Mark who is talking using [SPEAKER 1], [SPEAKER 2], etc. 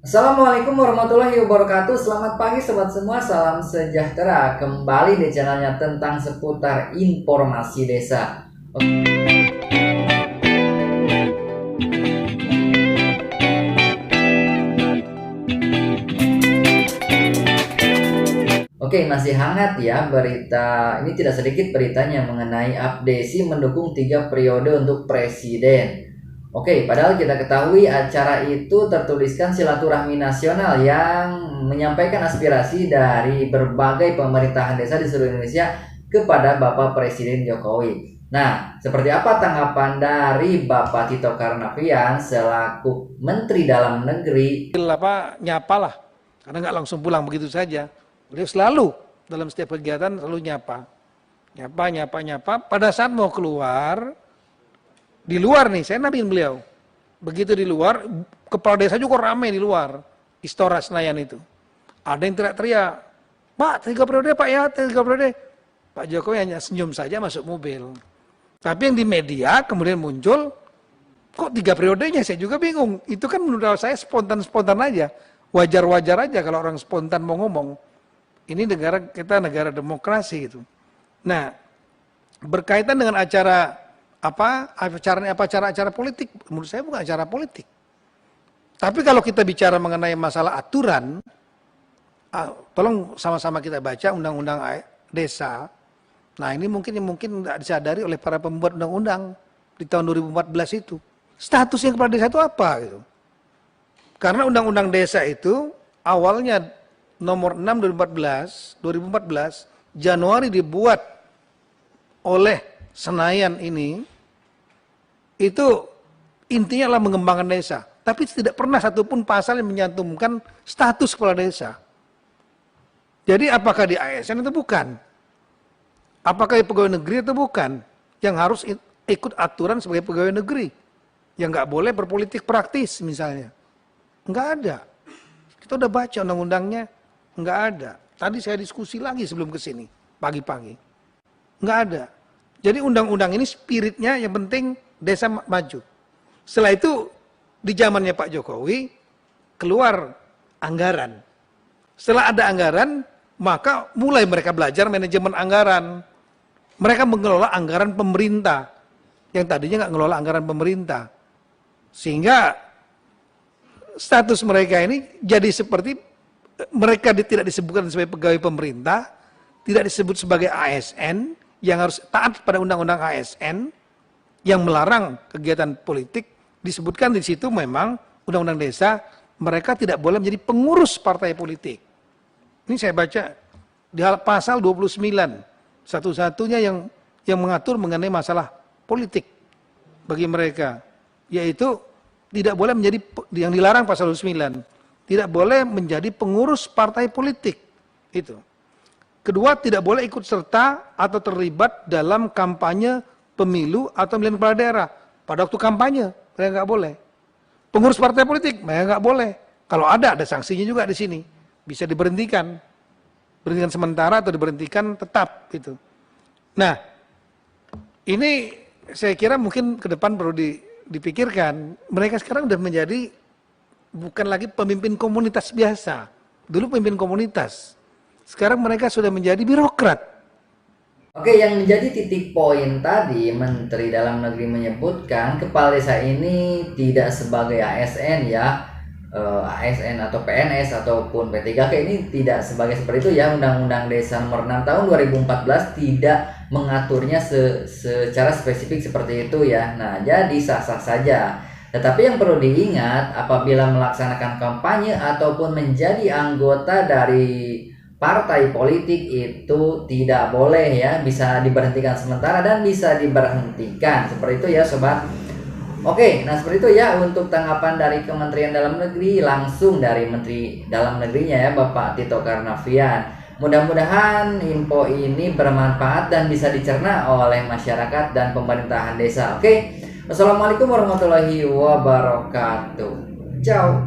[SPEAKER 1] Assalamualaikum warahmatullahi wabarakatuh. Selamat pagi sobat semua, salam sejahtera. Kembali di channelnya tentang seputar informasi desa. Oke, masih hangat ya berita. Ini tidak sedikit beritanya mengenai Abdesi mendukung 3 periode untuk presiden. Oke, padahal kita ketahui acara itu tertuliskan silaturahmi nasional yang menyampaikan aspirasi dari berbagai pemerintahan desa di seluruh Indonesia kepada Bapak Presiden Jokowi. Nah, seperti apa tanggapan dari Bapak Tito Karnavian selaku Menteri Dalam Negeri?
[SPEAKER 2] Nyapa lah, karena nggak langsung pulang begitu saja. Beliau selalu dalam setiap kegiatan selalu nyapa. Pada saat mau keluar, di luar nih, saya nabiin beliau. Begitu di luar, kepala desa juga ramai di luar, Istora Senayan itu. Ada yang teriak-teriak, Pak, 3 periode Pak ya, 3 periode. Pak Jokowi hanya senyum saja masuk mobil. Tapi yang di media kemudian muncul, kok 3 periodenya, saya juga bingung. Itu kan menurut saya spontan-spontan aja. Wajar-wajar aja kalau orang spontan mau ngomong. Ini kita negara demokrasi gitu. Nah, berkaitan dengan acara politik, menurut saya bukan acara politik. Tapi kalau kita bicara mengenai masalah aturan, tolong sama-sama kita baca undang-undang desa. Nah, ini mungkin tidak disadari oleh para pembuat undang-undang di tahun 2014 itu. Statusnya kepala desa itu apa gitu. Karena undang-undang desa itu awalnya nomor 6 2014 Januari dibuat oleh Senayan ini, itu intinya adalah mengembangkan desa. Tapi tidak pernah satupun pasal yang menyantumkan status kepala desa. Jadi apakah di ASN itu bukan? Apakah di pegawai negeri itu bukan? Yang harus ikut aturan sebagai pegawai negeri. Yang nggak boleh berpolitik praktis misalnya. Nggak ada. Kita udah baca undang-undangnya. Nggak ada. Tadi saya diskusi lagi sebelum ke sini, pagi-pagi. Nggak ada. Jadi undang-undang ini spiritnya yang penting desa maju. Setelah itu di zamannya Pak Jokowi keluar anggaran. Setelah ada anggaran, maka mulai mereka belajar manajemen anggaran. Mereka mengelola anggaran pemerintah yang tadinya nggak ngelola anggaran pemerintah. Sehingga status mereka ini jadi seperti mereka tidak disebutkan sebagai pegawai pemerintah, tidak disebut sebagai ASN, yang harus taat pada undang-undang ASN, yang melarang kegiatan politik, disebutkan di situ memang undang-undang desa, mereka tidak boleh menjadi pengurus partai politik. Ini saya baca di pasal 29, satu-satunya yang mengatur mengenai masalah politik bagi mereka, yaitu tidak boleh menjadi, yang dilarang pasal 29, tidak boleh menjadi pengurus partai politik. Itu. Kedua, tidak boleh ikut serta atau terlibat dalam kampanye pemilu atau pemilihan kepala daerah. Pada waktu kampanye, mereka nggak boleh. Pengurus partai politik, mereka nggak boleh. Kalau ada sanksinya juga di sini. Bisa diberhentikan. Berhentikan sementara atau diberhentikan tetap. Gitu. Nah, ini saya kira mungkin ke depan perlu dipikirkan. Mereka sekarang sudah menjadi bukan lagi pemimpin komunitas biasa. Dulu pemimpin komunitas. Sekarang mereka sudah menjadi birokrat.
[SPEAKER 1] Oke, yang menjadi titik poin tadi, Menteri Dalam Negeri menyebutkan kepala desa ini tidak sebagai ASN ya, ASN atau PNS ataupun P3K ini tidak sebagai seperti itu ya. Undang-Undang Desa Nomor 6 Tahun 2014 tidak mengaturnya secara spesifik seperti itu ya. Nah, jadi sah-sah saja. Tetapi yang perlu diingat, apabila melaksanakan kampanye ataupun menjadi anggota dari partai politik itu tidak boleh ya, bisa diberhentikan sementara dan bisa diberhentikan. Seperti itu ya sobat. Oke, nah seperti itu ya untuk tanggapan dari Kementerian Dalam Negeri, langsung dari Menteri Dalam Negerinya ya Bapak Tito Karnavian. Mudah-mudahan info ini bermanfaat dan bisa dicerna oleh masyarakat dan pemerintahan desa. Oke. Wassalamualaikum warahmatullahi wabarakatuh. Ciao.